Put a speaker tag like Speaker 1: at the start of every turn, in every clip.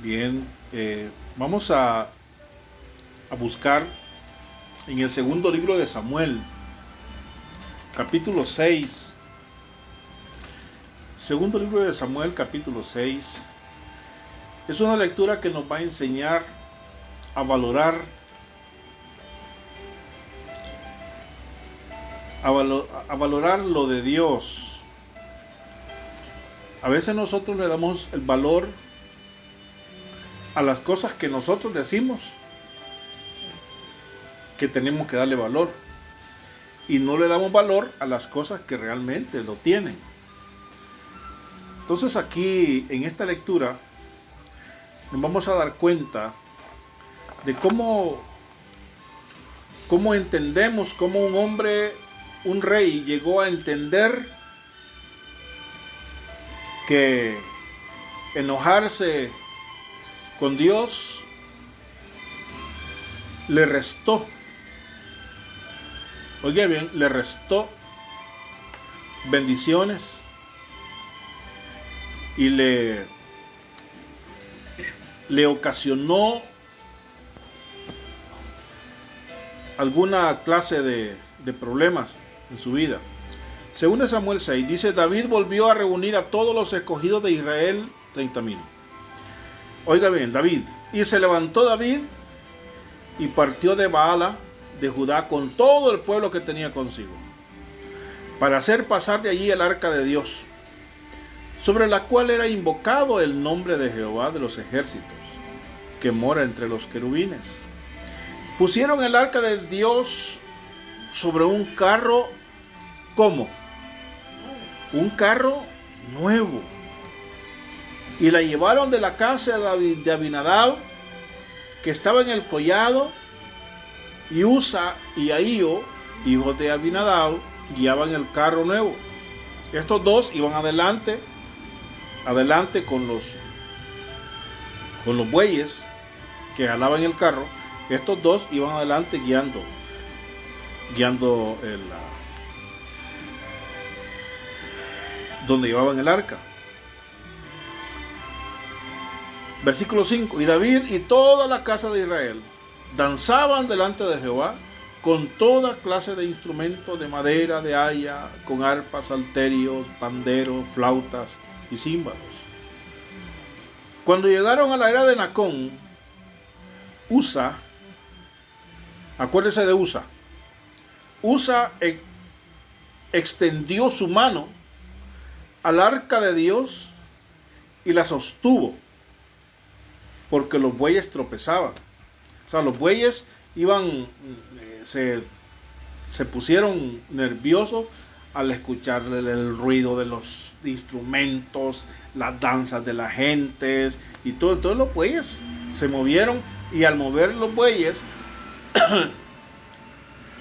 Speaker 1: Bien, vamos a buscar en el segundo libro de Samuel, capítulo 6. Segundo libro de Samuel, capítulo 6. Es una lectura que nos va a enseñar a valorar, a valorar lo de Dios. A veces nosotros le damos el valor a las cosas que nosotros decimos que tenemos que darle valor, y no le damos valor a las cosas que realmente lo tienen. Entonces aquí en esta lectura nos vamos a dar cuenta de cómo entendemos cómo un hombre, un rey, llegó a entender que enojarse con Dios le restó, oiga bien, le restó bendiciones y le ocasionó alguna clase de problemas en su vida. Según Samuel 6, dice: David volvió a reunir a todos los escogidos de Israel, 30,000. Oiga bien, David. Y se levantó David y partió de Baala de Judá con todo el pueblo que tenía consigo, para hacer pasar de allí el arca de Dios, sobre la cual era invocado el nombre de Jehová de los ejércitos, que mora entre los querubines. Pusieron el arca de Dios sobre un carro, ¿cómo? Un carro nuevo, y la llevaron de la casa de Abinadab, que estaba en el collado, y Usa y Ahío, hijos de Abinadab, guiaban el carro nuevo. Estos dos iban adelante con los bueyes que jalaban el carro. Estos dos iban adelante guiando donde llevaban el arca. Versículo 5. Y David y toda la casa de Israel danzaban delante de Jehová con toda clase de instrumentos de madera, de haya, con arpas, salterios, panderos, flautas y címbalos. Cuando llegaron a la era de Nacón, Usa, acuérdese de Usa, extendió su mano al arca de Dios y la sostuvo, porque los bueyes tropezaban. O sea, los bueyes se pusieron nerviosos al escuchar el ruido de los instrumentos, las danzas de la gente y todo. Entonces los bueyes se movieron, y al mover los bueyes,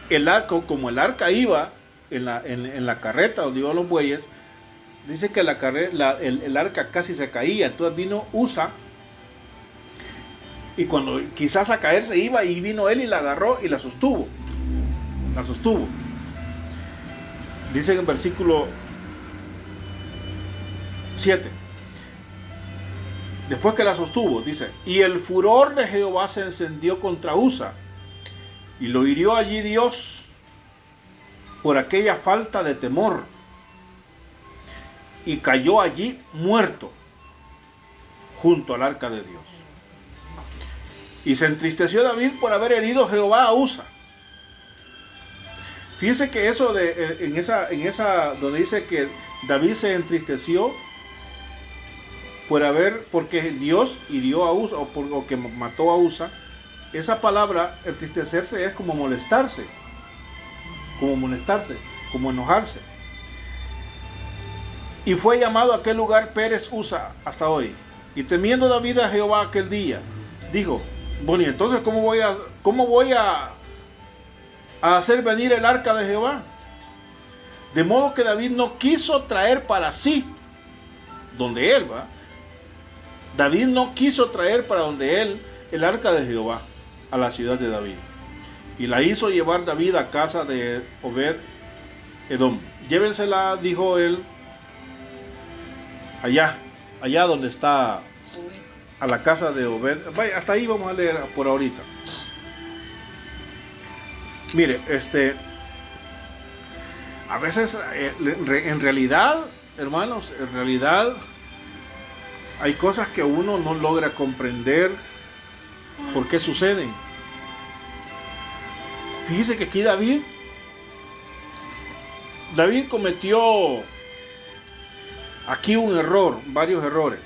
Speaker 1: el arca, como el arca iba en la carreta donde iban los bueyes, dice que el arca casi se caía. Entonces vino Usa, y cuando quizás a caerse iba, y vino él y la agarró y la sostuvo. Dice en el versículo 7. Después que la sostuvo, dice: y el furor de Jehová se encendió contra Usa, y lo hirió allí Dios por aquella falta de temor, y cayó allí muerto junto al arca de Dios. Y se entristeció David por haber herido Jehová a Usa. Fíjense que eso en esa donde dice que David se entristeció porque Dios hirió a Usa, o que mató a Usa. Esa palabra, entristecerse, es como molestarse, como enojarse. Y fue llamado a aquel lugar Pérez Usa hasta hoy. Y temiendo David a Jehová aquel día, dijo: bueno, y entonces ¿cómo voy a hacer venir el arca de Jehová? De modo que David no quiso traer para sí, donde él va. David no quiso traer para donde él el arca de Jehová a la ciudad de David, y la hizo llevar David a casa de Obed Edom. Llévensela, dijo él, allá donde está a la casa de Obed. Vaya, hasta ahí vamos a leer por ahorita. Mire, a veces en realidad, hermanos, en realidad hay cosas que uno no logra comprender por qué suceden. Fíjese que aquí David cometió aquí un error, varios errores.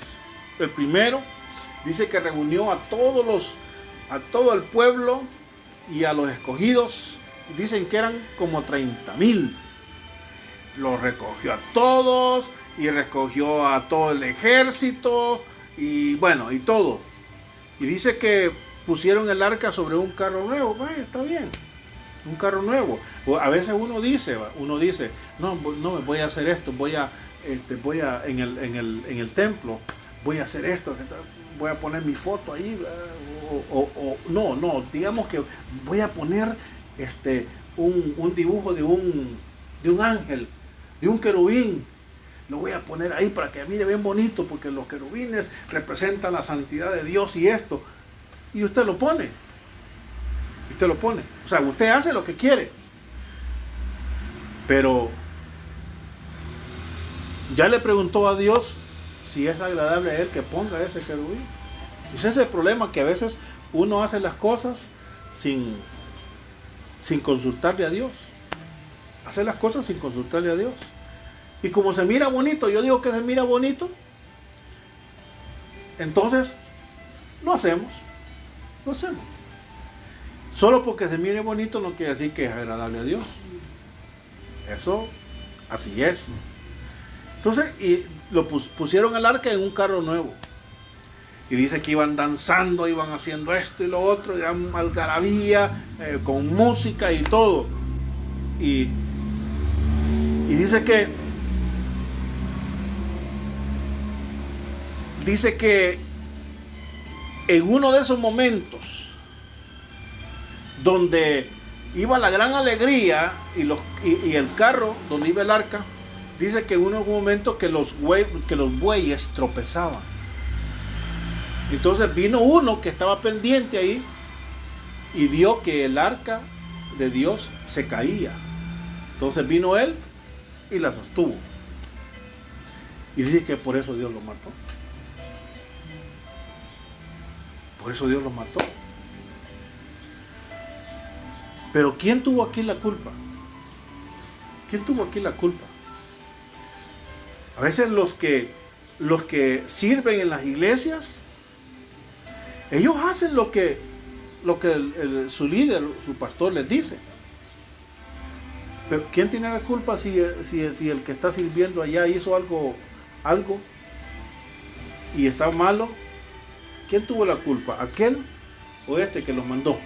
Speaker 1: El primero, dice que reunió a todo el pueblo y a los escogidos. Dicen que eran como 30,000. Los recogió a todos y recogió a todo el ejército y bueno, y todo. Y dice que pusieron el arca sobre un carro nuevo. Vaya, está bien. Un carro nuevo. A veces uno dice, no, voy a hacer esto, voy a en el templo, voy a hacer esto, voy a poner mi foto ahí, no, digamos que voy a poner un dibujo de un ángel, de un querubín. Lo voy a poner ahí para que mire bien bonito, porque los querubines representan la santidad de Dios y esto. Y usted lo pone. O sea, usted hace lo que quiere. Pero ya le preguntó a Dios si es agradable a Él que ponga ese querubín. Ese es el problema, que a veces uno hace las cosas sin consultarle a Dios. Hace las cosas sin consultarle a Dios. Y como se mira bonito, yo digo que se mira bonito, entonces lo hacemos. Solo porque se mire bonito no quiere decir que es agradable a Dios. Eso, así es. Entonces, y lo pusieron al arca en un carro nuevo. Y dice que iban danzando, iban haciendo esto y lo otro, iban algarabía, con música y todo. Y dice que en uno de esos momentos donde iba la gran alegría y el carro donde iba el arca, dice que en un momento que los bueyes tropezaban. Entonces vino uno que estaba pendiente ahí y vio que el arca de Dios se caía. Entonces vino él y la sostuvo. Y dice que por eso Dios lo mató. Por eso Dios lo mató. Pero ¿quién tuvo aquí la culpa? ¿Quién tuvo aquí la culpa? A veces los que sirven en las iglesias, ellos hacen lo que su líder, su pastor les dice. Pero ¿quién tiene la culpa si el que está sirviendo allá hizo algo y está malo? ¿Quién tuvo la culpa? ¿Aquel o este que los mandó?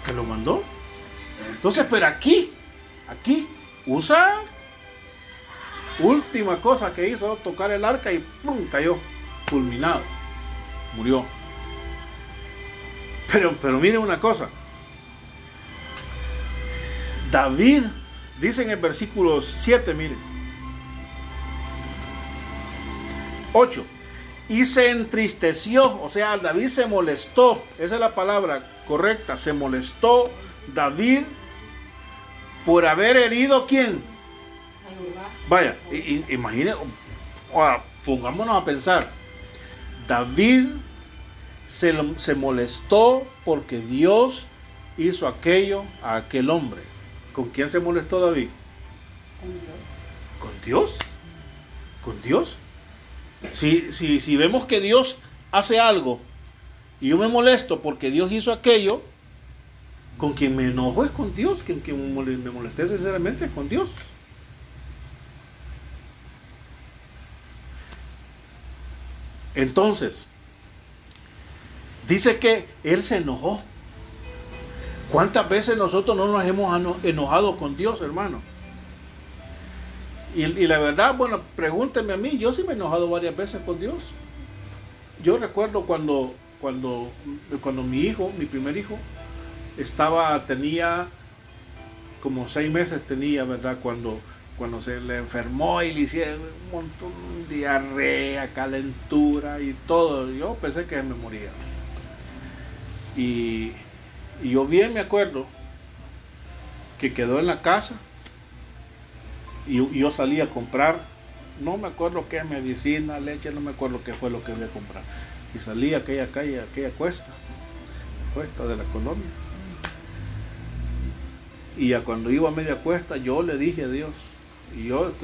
Speaker 1: ¿Que lo mandó? Entonces, pero aquí usa, última cosa que hizo, tocar el arca y ¡pum!, cayó fulminado, murió. Pero miren una cosa, David dice en el versículo 7, miren, 8, y se entristeció, o sea, David se molestó, esa es la palabra correcta, se molestó David por haber herido ¿quién? Vaya, imagine, pongámonos a pensar, David se molestó porque Dios hizo aquello a aquel hombre. ¿Con quién se molestó David? Con Dios. ¿Con Dios? Si vemos que Dios hace algo y yo me molesto porque Dios hizo aquello, con quien me enojo es con Dios, quien me molesté sinceramente es con Dios. Entonces, dice que él se enojó. ¿Cuántas veces nosotros no nos hemos enojado con Dios, hermano? Y la verdad, bueno, pregúntenme a mí, yo sí me he enojado varias veces con Dios. Yo recuerdo cuando mi primer hijo, tenía como 6 meses, ¿verdad? Cuando cuando se le enfermó y le hicieron un montón de diarrea, calentura y todo, yo pensé que me moría. Y yo bien me acuerdo que quedó en la casa y yo salí a comprar, no me acuerdo qué medicina, leche, no me acuerdo qué fue lo que voy a comprar. Y salí a aquella calle, aquella cuesta de la colonia. Y ya cuando iba a media cuesta, yo le dije a Dios, Dios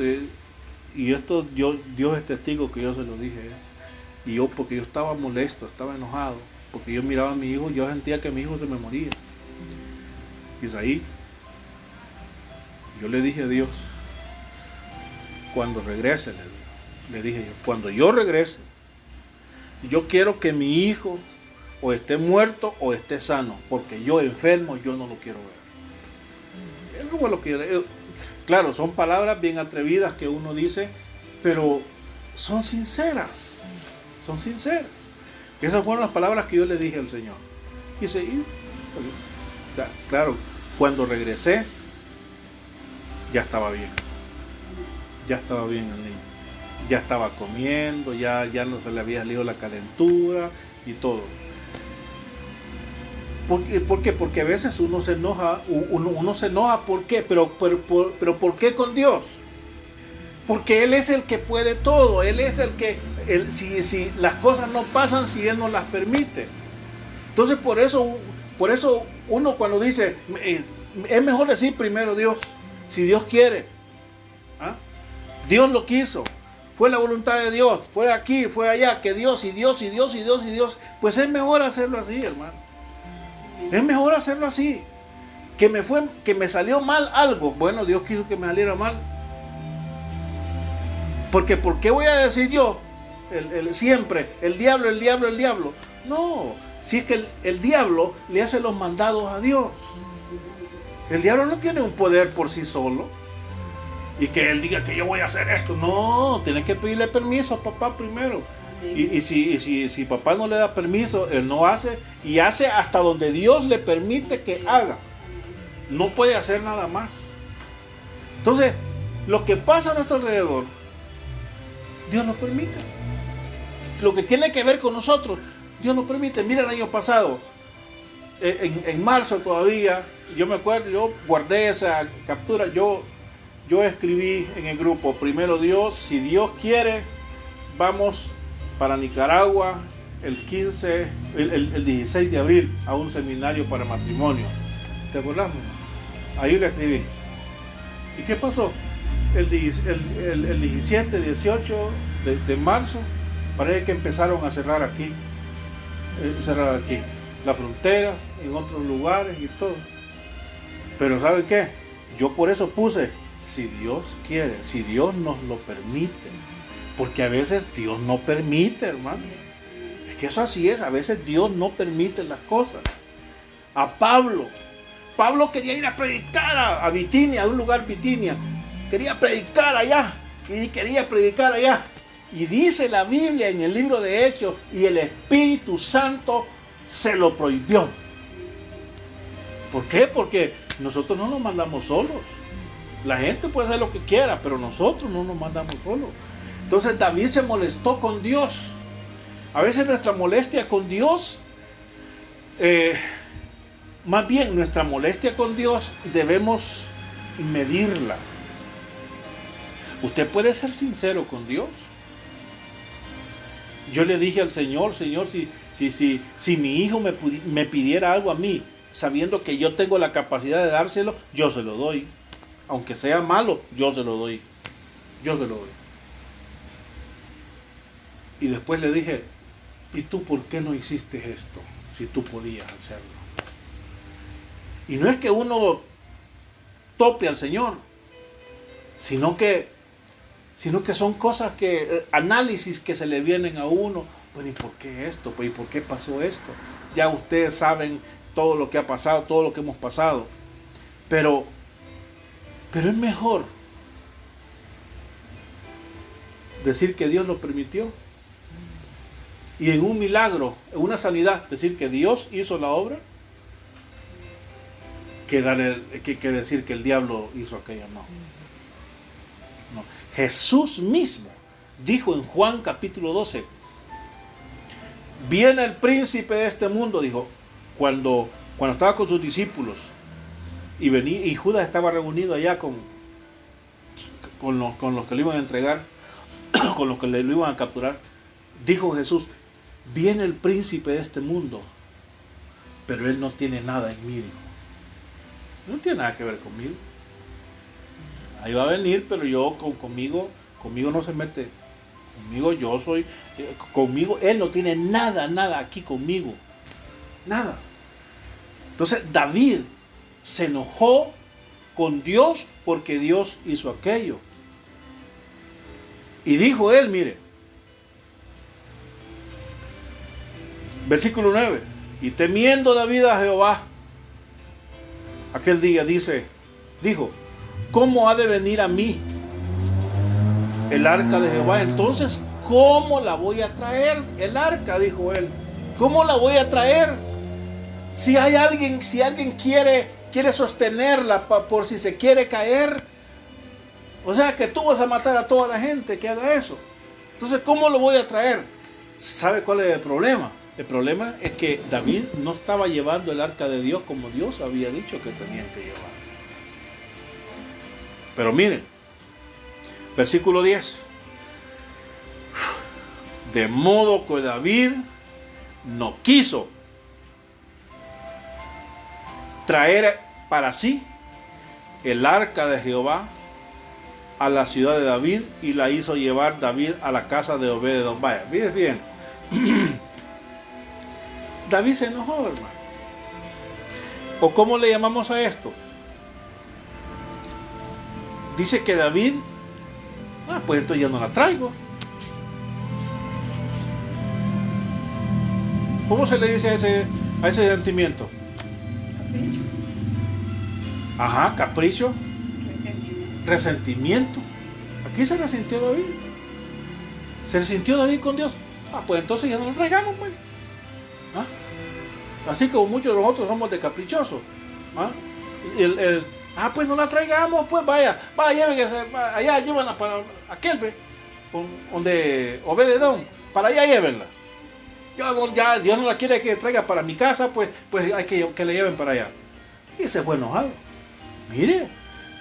Speaker 1: es testigo que yo se lo dije. Y yo, porque yo estaba molesto, estaba enojado, porque yo miraba a mi hijo, yo sentía que mi hijo se me moría. Isaí, yo le dije a Dios, cuando regrese, le dije yo, cuando yo regrese, yo quiero que mi hijo o esté muerto o esté sano, porque yo enfermo, yo no lo quiero ver. Eso fue lo que claro, son palabras bien atrevidas que uno dice, pero son sinceras. Son sinceras. Esas fueron las palabras que yo le dije al Señor. Y seguí. Claro, cuando regresé, ya estaba bien. Ya estaba bien el niño. Ya estaba comiendo, ya no se le había salido la calentura y todo. ¿Por qué? Porque a veces uno se enoja, ¿por qué? Pero ¿por qué con Dios? Porque Él es el que puede todo, Él es el que, si las cosas no pasan, si Él no las permite. Entonces por eso uno cuando dice, es mejor decir primero Dios, si Dios quiere. ¿Ah? Dios lo quiso, fue la voluntad de Dios, fue aquí, fue allá, que Dios, pues es mejor hacerlo así, hermano. Es mejor hacerlo así. Que me salió mal algo, bueno, Dios quiso que me saliera mal. Porque ¿por qué voy a decir yo siempre el diablo? No, si es que el diablo le hace los mandados a Dios. El diablo no tiene un poder por sí solo y que él diga que yo voy a hacer esto. No, tiene que pedirle permiso a papá primero. Y si papá no le da permiso, él no hace, y hace hasta donde Dios le permite que haga. No puede hacer nada más. Entonces, lo que pasa a nuestro alrededor, Dios lo permite. Lo que tiene que ver con nosotros, Dios lo permite. Mira, el año pasado, en marzo todavía, yo me acuerdo, yo guardé esa captura, yo escribí en el grupo, primero Dios, si Dios quiere, vamos para Nicaragua el 16 de abril a un seminario para matrimonio. ¿Te acordás? Ahí lo escribí. ¿Y qué pasó? El 17, 18 de marzo, parece que empezaron a cerrar aquí las fronteras, en otros lugares y todo. Pero ¿saben qué? Yo por eso puse, si Dios quiere, si Dios nos lo permite. Porque a veces Dios no permite, hermano. Es que eso así es, a veces Dios no permite las cosas. A Pablo quería ir a predicar a Bitinia, a un lugar Bitinia. Quería predicar allá. Y dice la Biblia en el libro de Hechos, y el Espíritu Santo se lo prohibió. ¿Por qué? Porque nosotros no nos mandamos solos. La gente puede hacer lo que quiera, pero nosotros no nos mandamos solos. Entonces David se molestó con Dios. A veces nuestra molestia con Dios, más bien nuestra molestia con Dios debemos medirla. Usted puede ser sincero con Dios. Yo le dije al Señor, si mi hijo me pidiera algo a mí, sabiendo que yo tengo la capacidad de dárselo, yo se lo doy. Aunque sea malo, yo se lo doy. Y después le dije, ¿y tú por qué no hiciste esto? Si tú podías hacerlo. Y no es que uno tope al Señor, sino que son cosas análisis que se le vienen a uno. Pues, ¿y por qué esto? Pues, ¿y por qué pasó esto? Ya ustedes saben todo lo que ha pasado, todo lo que hemos pasado. Pero es mejor decir que Dios lo permitió. Y en un milagro, en una sanidad, decir que Dios hizo la obra, que decir que el diablo hizo aquello. No. No. Jesús mismo dijo en Juan capítulo 12, viene el príncipe de este mundo, dijo, cuando estaba con sus discípulos y Judas estaba reunido allá con los que le iban a entregar, con los que lo iban a capturar, dijo Jesús, viene el príncipe de este mundo, pero él no tiene nada en mí. No tiene nada que ver conmigo. Ahí va a venir, pero conmigo no se mete. Conmigo yo soy, conmigo, él no tiene nada aquí conmigo. Nada. Entonces David se enojó con Dios porque Dios hizo aquello. Y dijo él, mire, versículo 9, y temiendo David a Jehová, aquel día dijo, ¿cómo ha de venir a mí el arca de Jehová? Entonces, ¿cómo la voy a traer? El arca, dijo él. ¿Cómo la voy a traer? Si alguien quiere sostenerla por si se quiere caer. O sea que tú vas a matar a toda la gente que haga eso. Entonces, ¿cómo lo voy a traer? ¿Sabe cuál es el problema? El problema es que David no estaba llevando el arca de Dios como Dios había dicho que tenían que llevar. Pero miren, versículo 10. De modo que David no quiso traer para sí el arca de Jehová a la ciudad de David y la hizo llevar David a la casa de Obed-edom. Vaya, miren bien. David se enojó, hermano. ¿O cómo le llamamos a esto? Dice que David, pues entonces ya no la traigo. ¿Cómo se le dice a ese sentimiento?
Speaker 2: Capricho.
Speaker 1: Ajá, capricho.
Speaker 2: Resentimiento.
Speaker 1: Aquí se resintió David. Se resintió David con Dios. Pues entonces ya no la traigamos, pues. Así como muchos de nosotros somos de caprichosos. Pues no la traigamos, pues vaya, allá, llévenla para aquel, donde Obed-edom, para allá llévenla. Ya Dios no la quiere que traiga para mi casa, pues hay que le lleven para allá. Y se fue enojado. Mire,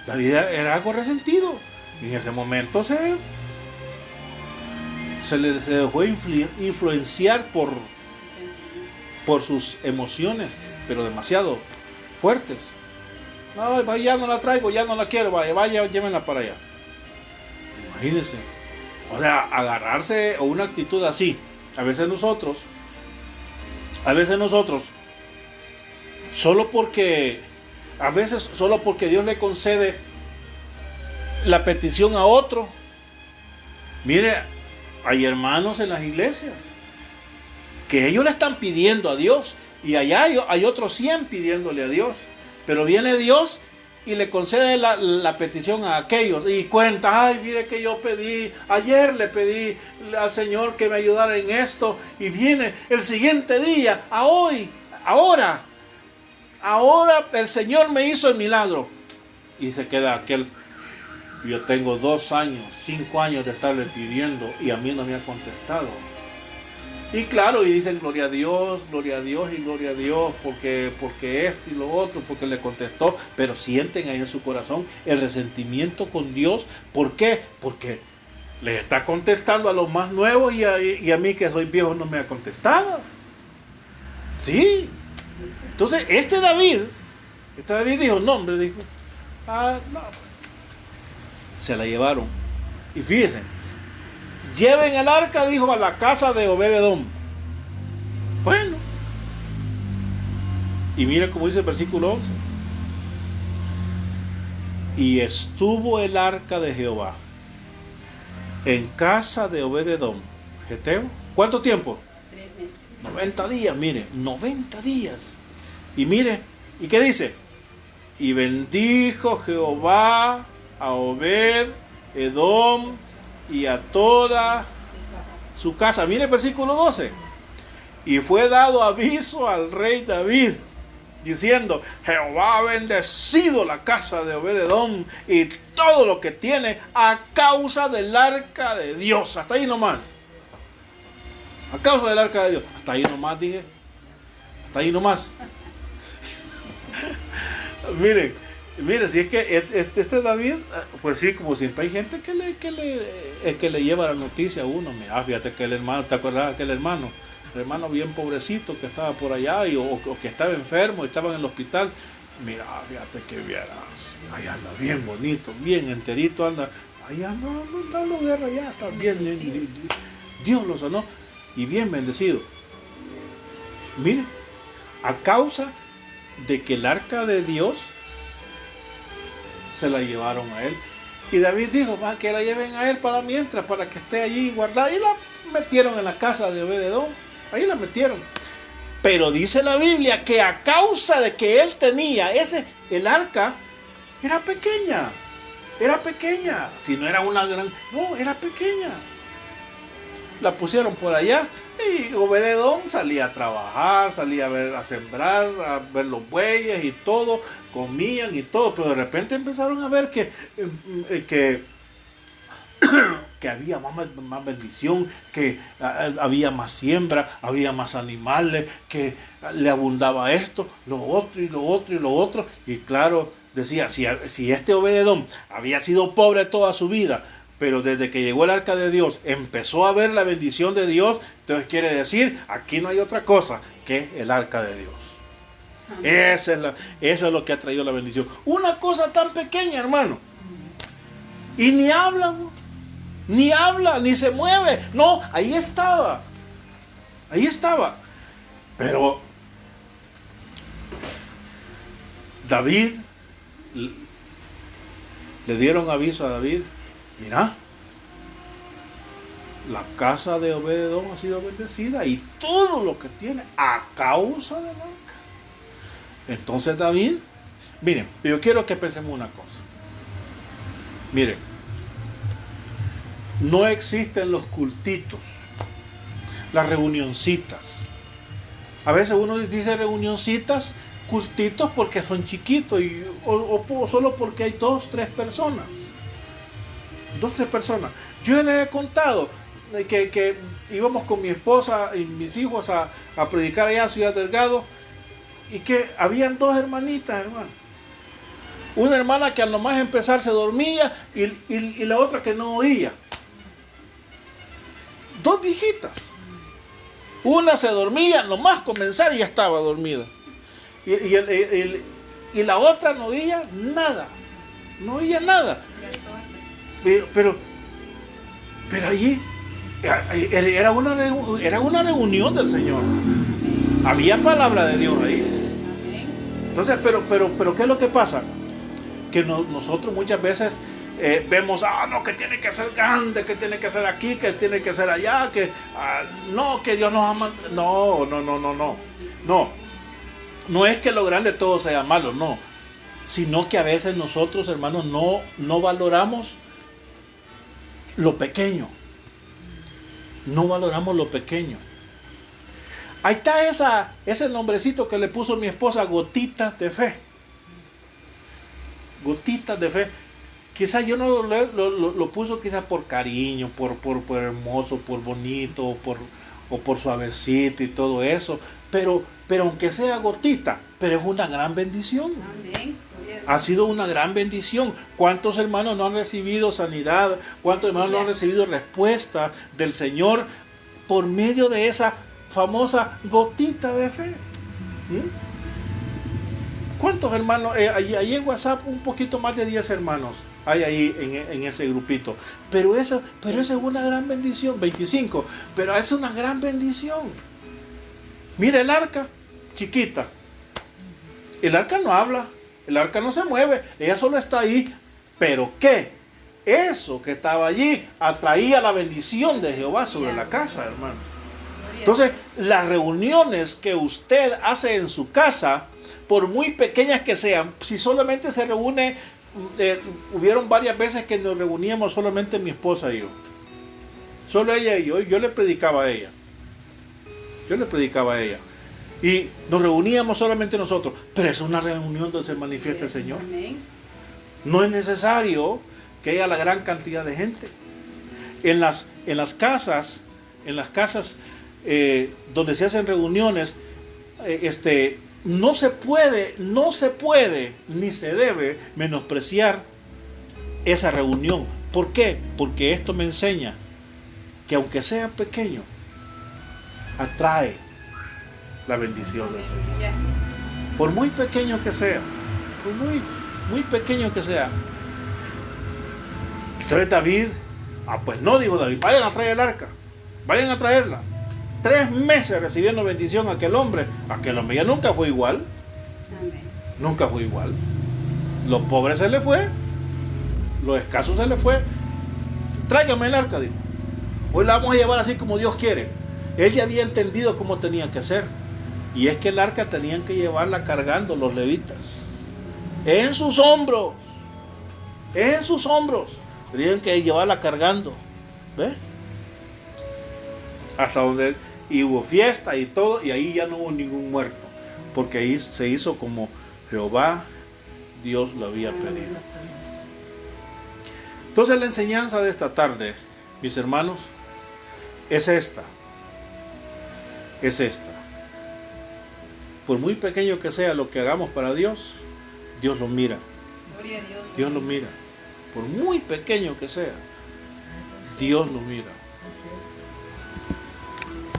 Speaker 1: David era algo resentido. Y en ese momento se dejó influenciar por sus emociones, pero demasiado fuertes. No, ya no la traigo, ya no la quiero, vaya, llévenla para allá. Imagínense. O sea, agarrarse a una actitud así. A veces nosotros, solo porque Dios le concede la petición a otro. Mire, hay hermanos en las iglesias que ellos le están pidiendo a Dios y allá hay otros 100 pidiéndole a Dios, pero viene Dios y le concede la petición a aquellos y cuenta, mire que yo ayer le pedí al Señor que me ayudara en esto y viene el siguiente día, ahora el Señor me hizo el milagro y se queda aquel. Yo tengo 2 años, 5 años de estarle pidiendo y a mí no me ha contestado. Y claro, y dicen gloria a Dios y gloria a Dios, porque esto y lo otro, porque le contestó, pero sienten ahí en su corazón el resentimiento con Dios. ¿Por qué? Porque le está contestando a los más nuevos y a mí que soy viejo no me ha contestado. Sí. Entonces, este David dijo, no, hombre, dijo, no. Se la llevaron. Y fíjense, lleven el arca, dijo, a la casa de Obed-edom. Bueno. Y mira cómo dice el versículo 11. Y estuvo el arca de Jehová en casa de Obed-edom, Geteo. ¿Cuánto tiempo?
Speaker 2: 3 meses.
Speaker 1: 90 días, mire, 90 días. Y mire, ¿y qué dice? Y bendijo Jehová a Obed-edom y a toda su casa. Mire el versículo 12. Y fue dado aviso al rey David. diciendo: Jehová ha bendecido la casa de Obed-edom y todo lo que tiene a causa del arca de Dios. Hasta ahí nomás. A causa del arca de Dios. Hasta ahí nomás dije. Hasta ahí nomás. Miren, si es que este David, pues sí, como siempre hay gente que le lleva la noticia a uno. Mira, fíjate que el hermano, ¿te acuerdas de aquel hermano? El hermano bien pobrecito que estaba por allá o que estaba enfermo y estaba en el hospital. Mira, fíjate que vieras, ahí anda bien bonito, bien enterito anda. Allá no dando guerra, ya está bien. Dios lo sanó y bien bendecido. Mire, a causa de que el arca de Dios se la llevaron a él. Y David dijo: va, que la lleven a él para mientras, para que esté allí guardada. Y la metieron en la casa de Obed-edom. Ahí la metieron. Pero dice la Biblia que a causa de que él tenía el arca, era pequeña. Era pequeña. Si no era una gran... No, era pequeña. La pusieron por allá y Obed-edom salía a trabajar, salía a sembrar, a ver los bueyes y todo, comían y todo, pero de repente empezaron a ver que había más bendición, que había más siembra, había más animales, que le abundaba esto, lo otro y lo otro y lo otro. Y claro, decía, si este Obed-edom había sido pobre toda su vida, pero desde que llegó el arca de Dios empezó a ver la bendición de Dios, entonces quiere decir, aquí no hay otra cosa que el arca de Dios. Eso es lo que ha traído la bendición. Una cosa tan pequeña, hermano. Y ni habla, ni se mueve. No, ahí estaba. Pero David, le dieron aviso a David: mira, la casa de Obed-edom ha sido bendecida y todo lo que tiene a causa del arca. Entonces David, miren, yo quiero que pensemos una cosa. Miren, no existen los cultitos, las reunioncitas. A veces uno dice reunioncitas, cultitos, porque son chiquitos o solo porque hay 2, 3 personas. 2, 3 personas. Yo les he contado que íbamos con mi esposa y mis hijos a predicar allá a Ciudad Delgado, y que habían 2 hermanitas, hermano. Una hermana que al nomás empezar se dormía y la otra que no oía. 2 viejitas. Una se dormía, nomás comenzar y ya estaba dormida. Y la otra no oía nada. No oía nada. Pero allí era una reunión del Señor. Había palabra de Dios ahí. Entonces, pero ¿qué es lo que pasa? Que nosotros muchas veces vemos, no, que tiene que ser grande, que tiene que ser aquí, que tiene que ser allá, que no, que Dios nos ama. No es que lo grande todo sea malo, no. Sino que a veces nosotros, hermanos, no valoramos lo pequeño. No valoramos lo pequeño. Ahí está ese nombrecito que le puso mi esposa, Gotitas de Fe. Gotitas de Fe. Quizás yo no lo puso quizás por cariño, por hermoso, por bonito, o por suavecito y todo eso. Pero aunque sea gotita, pero es una gran bendición.
Speaker 2: Amén.
Speaker 1: Ha sido una gran bendición. ¿Cuántos hermanos no han recibido sanidad? ¿Cuántos hermanos no han recibido respuesta del Señor por medio de esa famosa gotita de fe? ¿Cuántos hermanos? Ahí en WhatsApp un poquito más de 10 hermanos hay ahí en ese grupito. Pero eso es una gran bendición. 25. Pero es una gran bendición. Mira el arca, chiquita. El arca no habla. El arca no se mueve. Ella solo está ahí. ¿Pero qué? Eso que estaba allí atraía la bendición de Jehová sobre la casa, hermano. Entonces, las reuniones que usted hace en su casa, por muy pequeñas que sean, si solamente se reúne, hubieron varias veces que nos reuníamos solamente mi esposa y yo. Solo ella y yo le predicaba a ella. Y nos reuníamos solamente nosotros. Pero es una reunión donde se manifiesta el Señor.
Speaker 2: Amén.
Speaker 1: No es necesario que haya la gran cantidad de gente. En las casas donde se hacen reuniones, no se puede, ni se debe menospreciar esa reunión. ¿Por qué? Porque esto me enseña que aunque sea pequeño, atrae la bendición del Señor.
Speaker 2: Ya.
Speaker 1: Por muy pequeño que sea, por muy pequeño que sea. Entonces David, pues no, dijo David, vayan a traer el arca, vayan a traerla. 3 meses recibiendo bendición aquel hombre ya nunca fue igual,
Speaker 2: Amén.
Speaker 1: nunca fue igual. Los pobres se le fue, los escasos se le fue. Tráigame el arca, dijo. Hoy la vamos a llevar así como Dios quiere. Él ya había entendido cómo tenía que ser. Y es que el arca tenían que llevarla cargando los levitas. En sus hombros. En sus hombros. Tenían que llevarla cargando. ¿Ves? Hasta donde... Y hubo fiesta y todo. Y ahí ya no hubo ningún muerto. Porque ahí se hizo como Jehová, Dios lo había pedido. Entonces la enseñanza de esta tarde, mis hermanos, es esta. Es esta. Por muy pequeño que sea lo que hagamos para Dios, Dios lo mira.
Speaker 2: Gloria a Dios.
Speaker 1: Dios lo mira. Por muy pequeño que sea, Dios lo mira.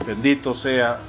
Speaker 1: Bendito sea